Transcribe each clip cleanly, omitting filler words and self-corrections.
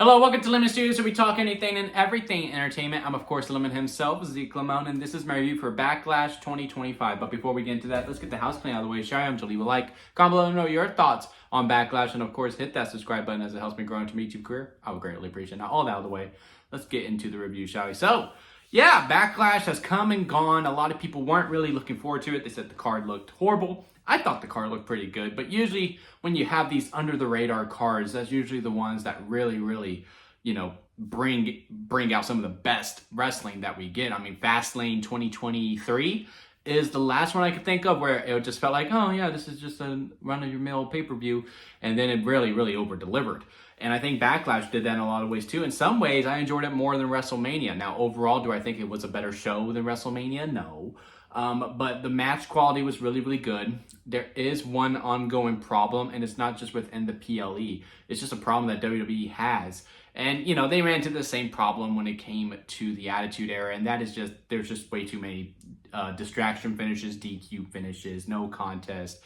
Hello, welcome to Lemon Studios, where we talk anything and everything entertainment. I'm, of course, Lemon himself, Zeke Lemon, and this is my review for Backlash 2025. But before we get into that, let's get the house clean out of the way. Shall I? Leave a like, comment below, know your thoughts on Backlash, and of course, hit that subscribe button as it helps me grow into my YouTube career. I would greatly appreciate it. Now, all that out of the way, let's get into the review, shall we? So, yeah, Backlash has come and gone. A lot of people weren't really looking forward to it. They said the card looked horrible. I thought the card looked pretty good, but usually when you have these under-the-radar cards, that's usually the ones that really bring out some of the best wrestling that we get. I mean, Fastlane 2023 is the last one I could think of where it just felt like, oh yeah, this is just a run-of-your-mill pay-per-view, and then it really over-delivered. And I think Backlash did that in a lot of ways too. In some ways, I enjoyed it more than WrestleMania. Now, overall, do I think it was a better show than WrestleMania? No. But the match quality was really good. There is one ongoing problem, and it's not just within the PLE. It's just a problem that WWE has. And, you know, they ran into the same problem when it came to the Attitude Era, and that is just, there's just way too many distraction finishes, DQ finishes, no contest.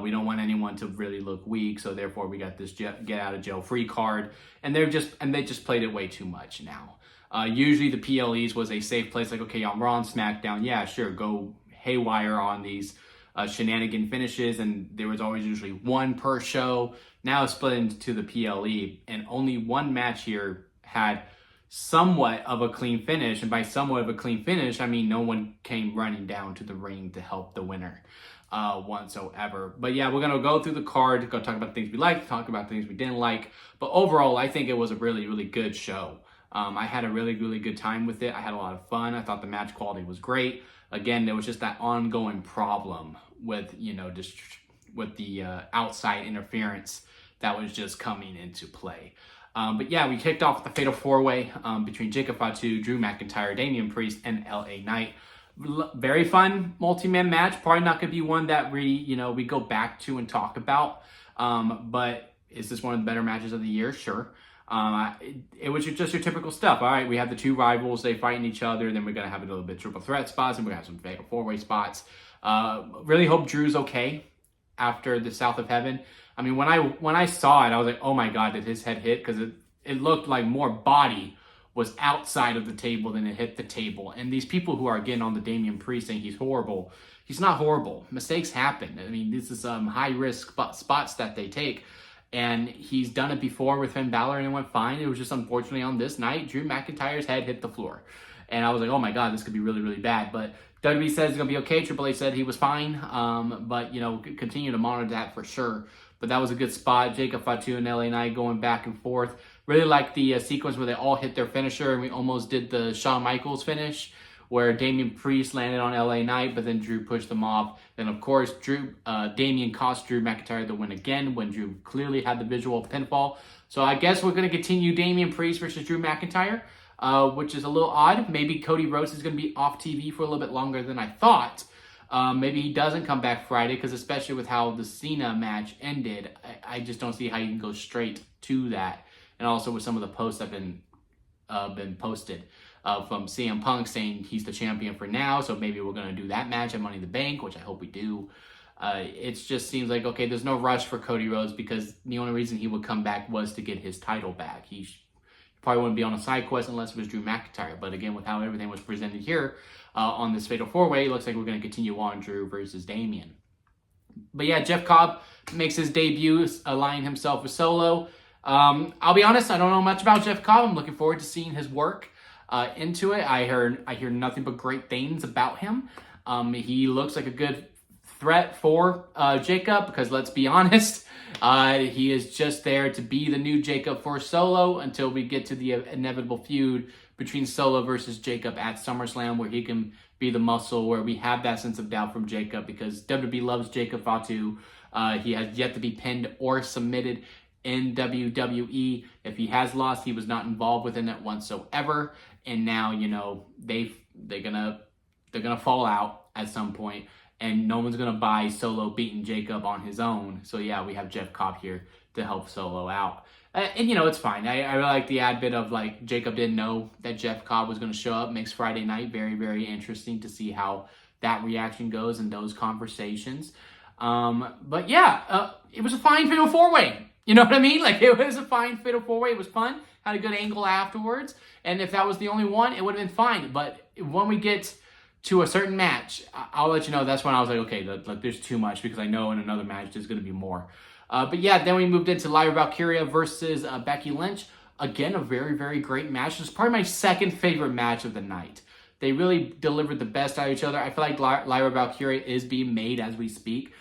We don't want anyone to really look weak, so therefore we got this get out of jail free card, and they just played it way too much now. Usually the PLEs was a safe place, like, okay, on Raw and SmackDown, yeah, sure, go haywire on these shenanigan finishes, and there was always usually one per show. Now it's split into the PLE, and only one match here had somewhat of a clean finish, and by somewhat of a clean finish, I mean no one came running down to the ring to help the winner whatsoever. But yeah, we're gonna go through the card, go talk about things we liked, talk about things we didn't like, but overall, I think it was a really good show. I had a really good time with it. I had a lot of fun. I thought the match quality was great. Again, there was just that ongoing problem with, just with the outside interference that was just coming into play. But yeah, we kicked off with the Fatal 4-Way between Jacob Fatu, Drew McIntyre, Damian Priest, and LA Knight. Very fun multi-man match. Probably not going to be one that we go back to and talk about. But is this one of the better matches of the year? Sure. It was just your typical stuff. All right, we have the two rivals, they fighting each other, then we're going to have a little bit triple threat spots, and we're going to have some Fatal 4-Way spots. Really hope Drew's okay after the South of Heaven. I mean, when I saw it, I was like, oh my God, did his head hit? Because it looked like more body was outside of the table than it hit the table. And these people who are getting on the Damian Priest saying he's horrible, he's not horrible. Mistakes happen. I mean, this is high-risk spots that they take. And he's done it before with Finn Balor and it went fine. It was just unfortunately on this night, Drew McIntyre's head hit the floor. And I was like, oh my God, this could be really bad. But WWE says it's going to be okay. Triple H said he was fine. But, continue to monitor that for sure. But that was a good spot. Jacob Fatu and LA Knight going back and forth. Really like the sequence where they all hit their finisher. And we almost did the Shawn Michaels finish, where Damian Priest landed on LA Knight, but then Drew pushed them off. Then, of course, Damian cost Drew McIntyre the win again when Drew clearly had the visual pinfall. So I guess we're going to continue Damian Priest versus Drew McIntyre, which is a little odd. Maybe Cody Rhodes is going to be off TV for a little bit longer than I thought. Maybe he doesn't come back Friday, because especially with how the Cena match ended, I just don't see how you can go straight to that. And also with some of the posts that have been posted from CM Punk saying he's the champion for now, so maybe we're going to do that match at Money in the Bank, which I hope we do. It just seems like, okay, there's no rush for Cody Rhodes, because the only reason he would come back was to get his title back. He probably wouldn't be on a side quest unless it was Drew McIntyre. But again, with how everything was presented here on this Fatal 4-Way, it looks like we're going to continue on Drew versus Damian. But yeah, Jeff Cobb makes his debut, aligning himself with Solo. I'll be honest, I don't know much about Jeff Cobb. I'm looking forward to seeing his work into it. I hear nothing but great things about him. He looks like a good threat for Jacob, because let's be honest, he is just there to be the new Jacob for Solo until we get to the inevitable feud between Solo versus Jacob at SummerSlam, where he can be the muscle, where we have that sense of doubt from Jacob, because WWE loves Jacob Fatu. He has yet to be pinned or submitted in WWE. If he has lost, he was not involved within it whatsoever. And now, they're gonna fall out at some point, and no one's gonna buy Solo beating Jacob on his own. So yeah, we have Jeff Cobb here to help Solo out. And it's fine. I really like the advent of, like, Jacob didn't know that Jeff Cobb was going to show up. Makes Friday night very interesting to see how that reaction goes in those conversations. But yeah, it was a fine Fatal 4-Way. You know what I mean? Like, it was a fine fatal 4-way. It was fun. Had a good angle afterwards. And if that was the only one, it would have been fine. But when we get to a certain match, I'll let you know. That's when I was like, okay, like, there's too much, because I know in another match there's going to be more. But yeah, then we moved into Lyra Valkyria versus Becky Lynch. Again, a very, very great match. It was probably my second favorite match of the night. They really delivered the best out of each other. I feel like Lyra Valkyria is being made as we speak.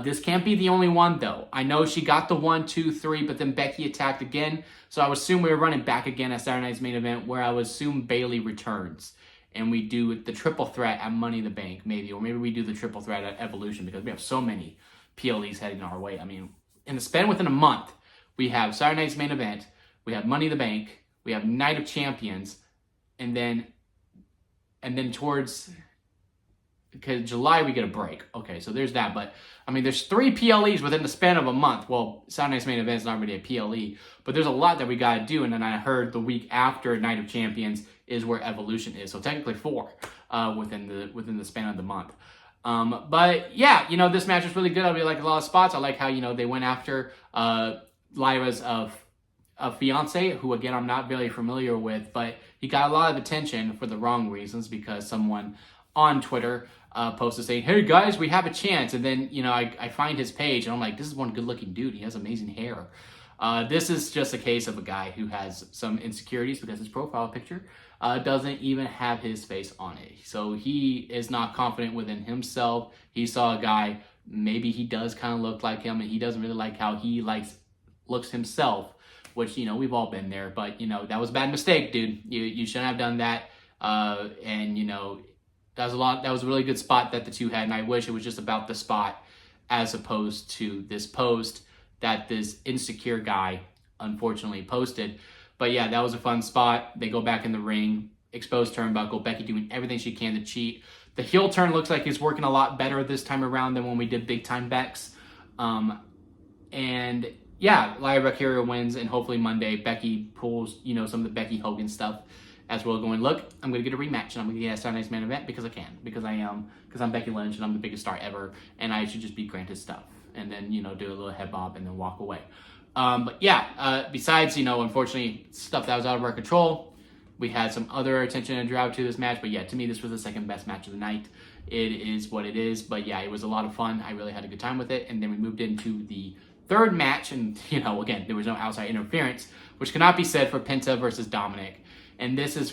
This can't be the only one, though. I know she got the 1, 2, 3, but then Becky attacked again. So I would assume we were running back again at Saturday Night's Main Event, where I would assume Bayley returns. And we do the triple threat at Money in the Bank, maybe. Or maybe we do the triple threat at Evolution, because we have so many PLEs heading our way. I mean, in the span within a month, we have Saturday Night's Main Event, we have Money in the Bank, we have Night of Champions, and then towards... because July we get a break. Okay, so there's that. But, I mean, there's 3 PLEs within the span of a month. Well, Saturday Night's Main Event is not really a PLE, but there's a lot that we got to do. And then I heard the week after Night of Champions is where Evolution is. So technically 4 within the span of the month. But, yeah, you know, this match was really good. I really like a lot of spots. I like how, you know, they went after Lyra's fiance, who, again, I'm not very familiar with. But he got a lot of attention for the wrong reasons, because someone on Twitter posted saying, hey guys, we have a chance. And then, you know, I find his page and I'm like, this is one good looking dude. He has amazing hair. This is just a case of a guy who has some insecurities, because his profile picture doesn't even have his face on it. So he is not confident within himself. He saw a guy, maybe he does kind of look like him, and he doesn't really like how he looks himself, which, you know, we've all been there. But, you know, that was a bad mistake, dude. You shouldn't have done that. And, you know, that was a really good spot that the two had, and I wish it was just about the spot as opposed to this post that this insecure guy unfortunately posted. But yeah, that was a fun spot. They go back in the ring, expose turnbuckle, Becky doing everything she can to cheat. The heel turn looks like it's working a lot better this time around than when we did Big Time Bex. And yeah, Lyra Valkyria wins, and hopefully Monday Becky pulls, you know, some of the Becky Hogan stuff as well, going, look, I'm going to get a rematch, and I'm going to get a Saturday Night's Main Event because I can, because I'm Becky Lynch, and I'm the biggest star ever, and I should just be granted stuff, and then, you know, do a little head bob and then walk away. But yeah, besides, you know, unfortunately, stuff that was out of our control, we had some other attention and drive to this match, but yeah, to me, this was the second best match of the night. It is what it is, but yeah, it was a lot of fun. I really had a good time with it, and then we moved into the third match, and, you know, again, there was no outside interference, which cannot be said for Penta versus Dominic. And this is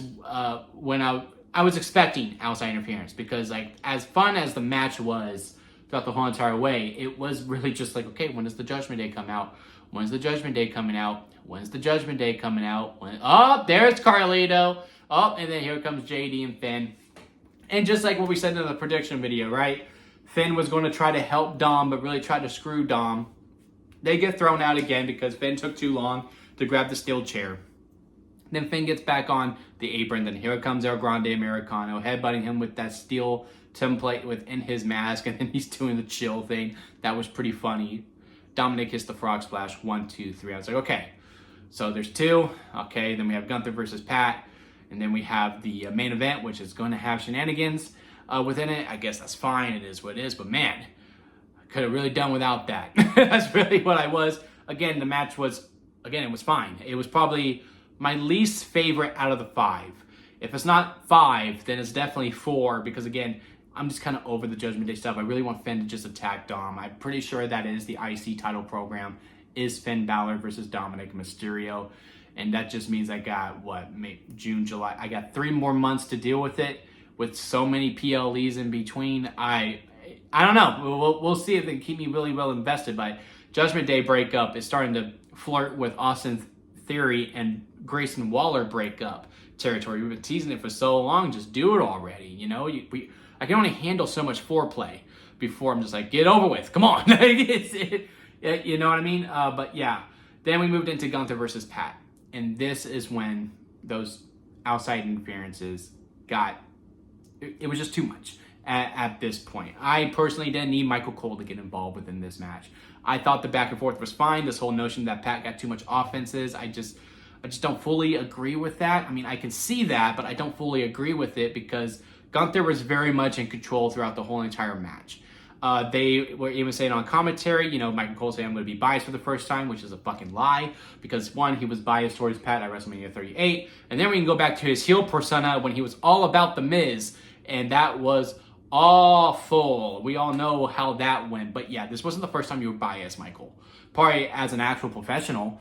when I was expecting outside interference, because, like, as fun as the match was throughout the whole entire way, it was really just like, okay, when does the Judgment Day come out? When's the Judgment Day coming out? When's the Judgment Day coming out? Oh, there's Carlito. Oh, and then here comes JD and Finn. And just like what we said in the prediction video, right? Finn was going to try to help Dom, but really tried to screw Dom. They get thrown out again because Finn took too long to grab the steel chair. Then Finn gets back on the apron. Then here comes El Grande Americano, headbutting him with that steel template within his mask. And then he's doing the chill thing. That was pretty funny. Dominic hits the frog splash. 1, 2, 3. I was like, okay. So there's 2. Okay, then we have Gunther versus Pat. And then we have the main event, which is going to have shenanigans within it. I guess that's fine. It is what it is. But man, I could have really done without that. That's really what I was. Again, the match was, it was fine. It was probably my least favorite out of the 5. If it's not 5, then it's definitely 4, because again, I'm just kind of over the Judgment Day stuff. I really want Finn to just attack Dom. I'm pretty sure that is the IC title program, is Finn Balor versus Dominic Mysterio. And that just means I got, June, July. I got 3 more months to deal with it, with so many PLEs in between. I don't know. We'll see if they keep me really well invested. But Judgment Day breakup is starting to flirt with Austin Theory and Grayson Waller breakup territory. We've been teasing it for so long. Just do it already. You know, I can only handle so much foreplay before I'm just like, get over with. Come on. You know what I mean? But yeah, then we moved into Gunther versus Pat. And this is when those outside interferences it was just too much at this point. I personally didn't need Michael Cole to get involved within this match. I thought the back and forth was fine. This whole notion that Pat got too much offenses, I just don't fully agree with that. I mean, I can see that, but I don't fully agree with it, because Gunther was very much in control throughout the whole entire match. They were even saying on commentary, Michael Cole saying I'm going to be biased for the first time, which is a fucking lie. Because one, he was biased towards Pat at WrestleMania 38. And then we can go back to his heel persona when he was all about The Miz. And that was awful. We all know how that went. But yeah, this wasn't the first time you were biased, Michael. Probably as an actual professional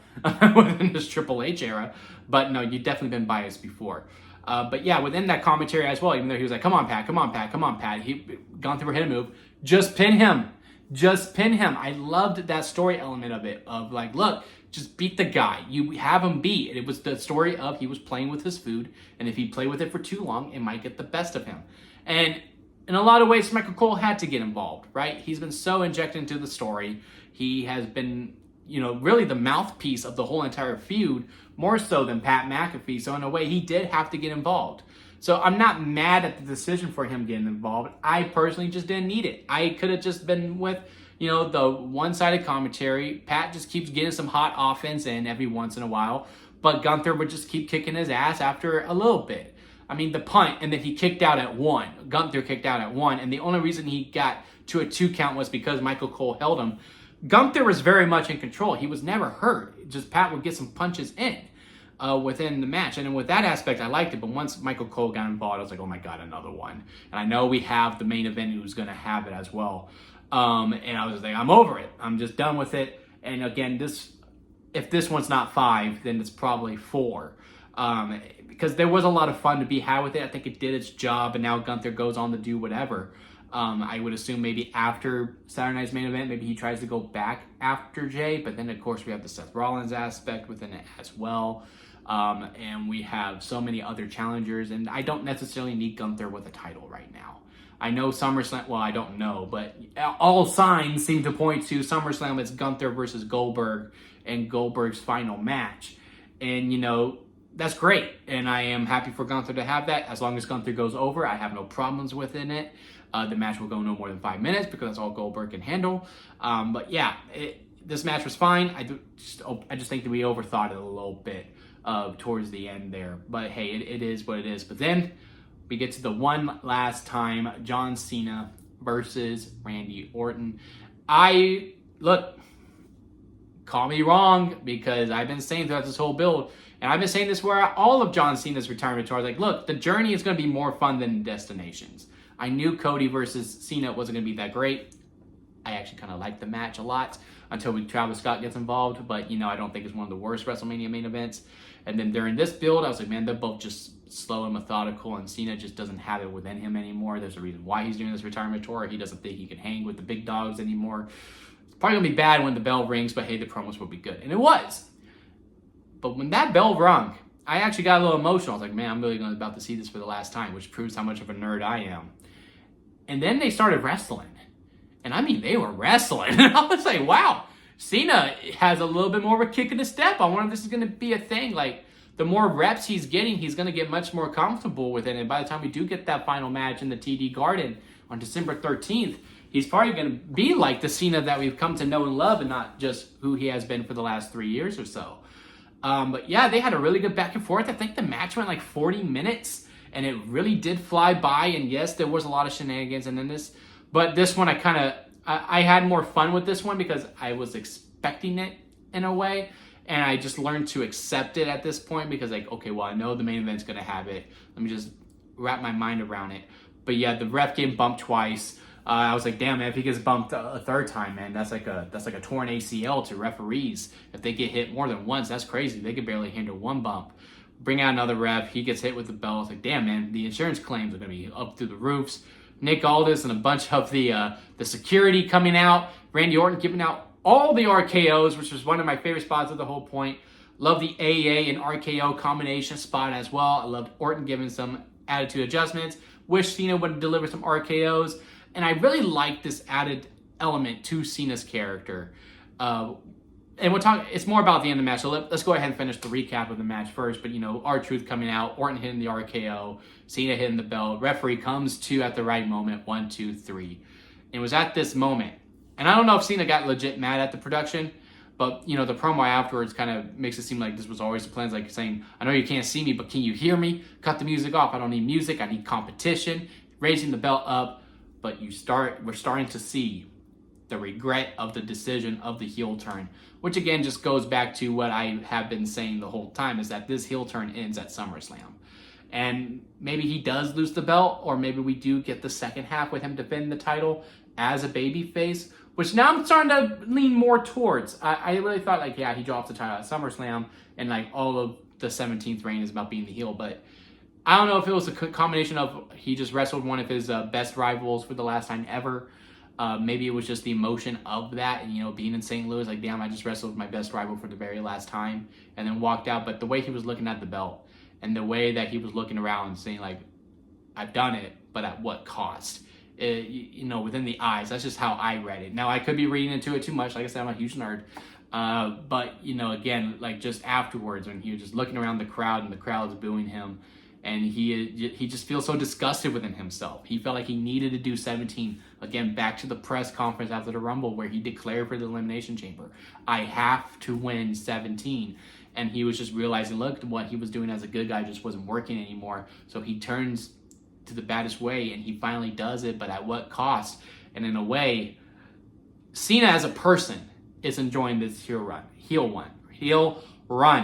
within this Triple H era. But no, you've definitely been biased before. But yeah, within that commentary as well, even though he was like, come on, Pat, come on, Pat, come on, Pat. He gone through a hit and move. Just pin him. Just pin him. I loved that story element of it. Of like, look, just beat the guy. You have him beat. It was the story of he was playing with his food. And if he played with it for too long, it might get the best of him. And in a lot of ways, Michael Cole had to get involved, right? He's been so injected into the story. He has been, really the mouthpiece of the whole entire feud, more so than Pat McAfee. So in a way, he did have to get involved. So I'm not mad at the decision for him getting involved. I personally just didn't need it. I could have just been with, the one-sided commentary. Pat just keeps getting some hot offense in every once in a while. But Gunther would just keep kicking his ass after a little bit. I mean, the punt, and then he kicked out at 1. Gunther kicked out at 1. And the only reason he got to a 2 count was because Michael Cole held him. Gunther was very much in control. He was never hurt. Just Pat would get some punches in within the match. And with that aspect, I liked it. But once Michael Cole got involved, I was like, oh my God, another one. And I know we have the main event who's going to have it as well. And I was just like, I'm over it. I'm just done with it. And again, if this one's not 5, then it's probably 4. Because there was a lot of fun to be had with it. I think it did its job. And now Gunther goes on to do whatever. I would assume maybe after Saturday Night's main event, maybe he tries to go back after Jay. But then, of course, we have the Seth Rollins aspect within it as well. And we have so many other challengers. And I don't necessarily need Gunther with a title right now. I know SummerSlam, well, I don't know. But all signs seem to point to SummerSlam. It's Gunther versus Goldberg and Goldberg's final match. And, that's great. And I am happy for Gunther to have that. As long as Gunther goes over, I have no problems within it. The match will go no more than 5 minutes because that's all Goldberg can handle. But yeah, this match was fine. I just think that we overthought it a little bit towards the end there. But hey, it is what it is. But then we get to the one last time, John Cena versus Randy Orton. Call me wrong, because I've been saying throughout this whole build, and I've been saying this where all of John Cena's retirement tours, like, look, the journey is going to be more fun than destinations. I knew Cody versus Cena wasn't going to be that great. I actually kind of liked the match a lot until Travis Scott gets involved, but, I don't think it's one of the worst WrestleMania main events. And then during this build, I was like, man, they're both just slow and methodical, and Cena just doesn't have it within him anymore. There's a reason why he's doing this retirement tour. He doesn't think he can hang with the big dogs anymore. It's probably going to be bad when the bell rings, but hey, the promos will be good. And it was. But when that bell rung, I actually got a little emotional. I was like, man, I'm really about to see this for the last time, which proves how much of a nerd I am. And then they started wrestling. And I mean, they were wrestling. And I was like, wow, Cena has a little bit more of a kick in the step. I wonder if this is going to be a thing. Like, the more reps he's getting, he's going to get much more comfortable with it. And by the time we do get that final match in the TD Garden on December 13th, he's probably going to be like the Cena that we've come to know and love, and not just who he has been for the last 3 years or so. But yeah, they had a really good back and forth. I think the match went like 40 minutes, and it really did fly by. And yes, there was a lot of shenanigans in this. But this one, I had more fun with this one because I was expecting it in a way. And I just learned to accept it at this point because, like, okay, well, I know the main event's going to have it. Let me just wrap my mind around it. But yeah, the ref getting bumped twice. I was like, damn, man, if he gets bumped a third time, man, that's like a torn ACL to referees. If they get hit more than once, that's crazy. They could barely handle one bump. Bring out another ref. He gets hit with the bell. It's like, damn, man, the insurance claims are going to be up through the roofs. Nick Aldis and a bunch of the security coming out. Randy Orton giving out all the RKOs, which was one of my favorite spots of the whole point. Love the AA and RKO combination spot as well. I loved Orton giving some attitude adjustments. Wish Cena would deliver some RKOs. And I really like this added element to Cena's character. And we'll talk, it's more about the end of the match. So let's go ahead and finish the recap of the match first. But, R-Truth coming out, Orton hitting the RKO, Cena hitting the bell. Referee comes to at the right moment, 1, 2, 3. And it was at this moment. And I don't know if Cena got legit mad at the production, but, the promo afterwards kind of makes it seem like this was always the plan. It's like saying, I know you can't see me, but can you hear me? Cut the music off. I don't need music. I need competition. Raising the belt up. but we're starting to see the regret of the decision of the heel turn, which again just goes back to what I have been saying the whole time, is that this heel turn ends at SummerSlam. And maybe he does lose the belt, or maybe we do get the second half with him defending the title as a babyface, which now I'm starting to lean more towards. I really thought, like, yeah, he drops the title at SummerSlam, and like all of the 17th reign is about being the heel, but I don't know if it was a combination of he just wrestled one of his best rivals for the last time ever. Maybe it was just the emotion of that, and, you know, being in St. Louis, like, damn, I just wrestled my best rival for the very last time, and then walked out. But the way he was looking at the belt, and the way that he was looking around and saying, like, I've done it, but at what cost? You know, within the eyes. That's just how I read it. Now, I could be reading into it too much. Like I said, I'm a huge nerd. But, you know, again, like, just afterwards, when he was just looking around the crowd and the crowd's booing him, and he just feels so disgusted within himself. He felt like he needed to do 17. Again, back to the press conference after the Rumble where he declared for the Elimination Chamber, I have to win 17. And he was just realizing, look, what he was doing as a good guy just wasn't working anymore. So he turns to the baddest way, and he finally does it, but at what cost? And in a way, Cena as a person is enjoying this heel run.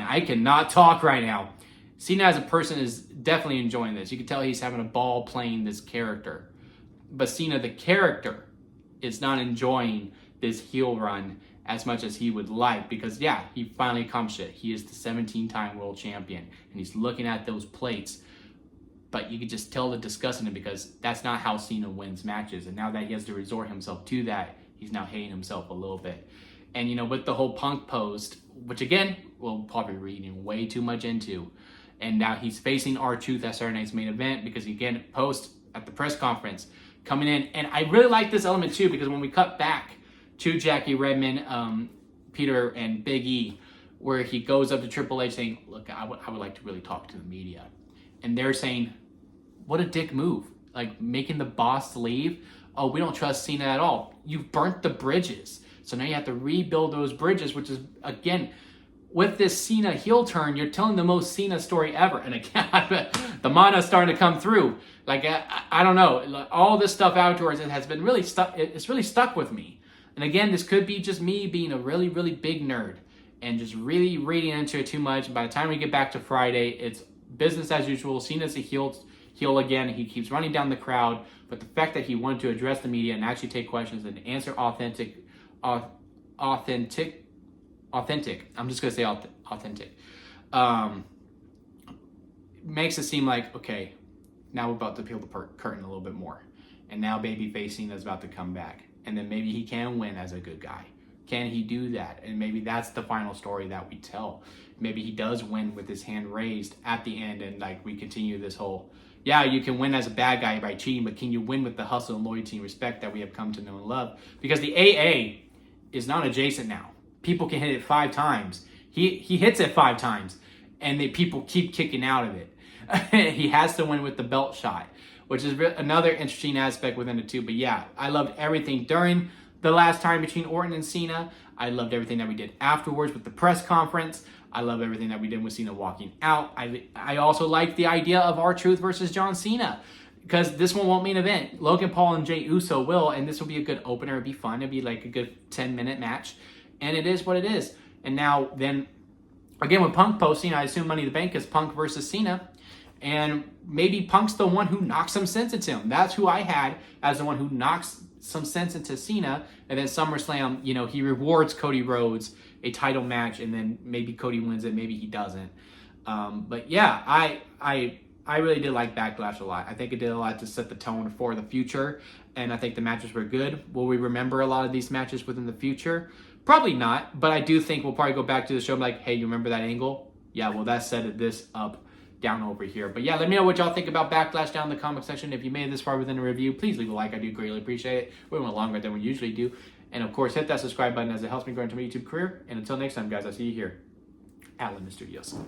I cannot talk right now. Cena as a person is definitely enjoying this. You can tell he's having a ball playing this character. But Cena, the character, is not enjoying this heel run as much as he would like, because, yeah, he finally accomplished it. He is the 17-time world champion, and he's looking at those plates. But you could just tell the disgust in him, because that's not how Cena wins matches. And now that he has to resort himself to that, he's now hating himself a little bit. And, you know, with the whole Punk post, which, again, we'll probably be reading way too much into, and now he's facing R-Truth at Saturday Night's Main Event, because, again, post at the press conference coming in. And I really like this element, too, because when we cut back to Jackie Redmond, Peter, and Big E, where he goes up to Triple H saying, look, I would like to really talk to the media. And they're saying, what a dick move. Like, making the boss leave. Oh, we don't trust Cena at all. You've burnt the bridges. So now you have to rebuild those bridges, which is, again, with this Cena heel turn, you're telling the most Cena story ever. And again, the mana's starting to come through. Like, I don't know. Like, all this stuff afterwards, it has been really stuck. It's really stuck with me. And again, this could be just me being a really, really big nerd and just really reading into it too much. By the time we get back to Friday, it's business as usual. Cena's a heel again. He keeps running down the crowd. But the fact that he wanted to address the media and actually take questions and answer authentic. I'm just going to say authentic. Makes it seem like, okay, now we're about to peel the curtain a little bit more. And now babyface Cena is about to come back. And then maybe he can win as a good guy. Can he do that? And maybe that's the final story that we tell. Maybe he does win with his hand raised at the end, and like we continue this whole, yeah, you can win as a bad guy by cheating, but can you win with the hustle and loyalty and respect that we have come to know and love? Because the AA is not adjacent now. People can hit it 5 times. He hits it 5 times, and people keep kicking out of it. He has to win with the belt shot, which is another interesting aspect within it too. But yeah, I loved everything during the last time between Orton and Cena. I loved everything that we did afterwards with the press conference. I love everything that we did with Cena walking out. I also like the idea of R-Truth versus John Cena, because this one won't main event. Logan Paul and Jey Uso will, and this will be a good opener. It'll be fun. It'll be like a good 10-minute match, and it is what it is. And now then, again, with Punk posting, I assume Money in the Bank is Punk versus Cena. And maybe Punk's the one who knocks some sense into him. That's who I had as the one who knocks some sense into Cena. And then SummerSlam, you know, he rewards Cody Rhodes a title match, and then maybe Cody wins it, maybe he doesn't. But yeah, I really did like Backlash a lot. I think it did a lot to set the tone for the future, and I think the matches were good. Will we remember a lot of these matches within the future? Probably not, but I do think we'll probably go back to the show and be like, hey, you remember that angle? Yeah, well, that set this up down over here. But yeah, let me know what y'all think about Backlash down in the comment section. If you made it this far within the review, please leave a like. I do greatly appreciate it. We went longer than we usually do. And of course, hit that subscribe button as it helps me grow into my YouTube career. And until next time, guys, I'll see you here at La Mysteriosa.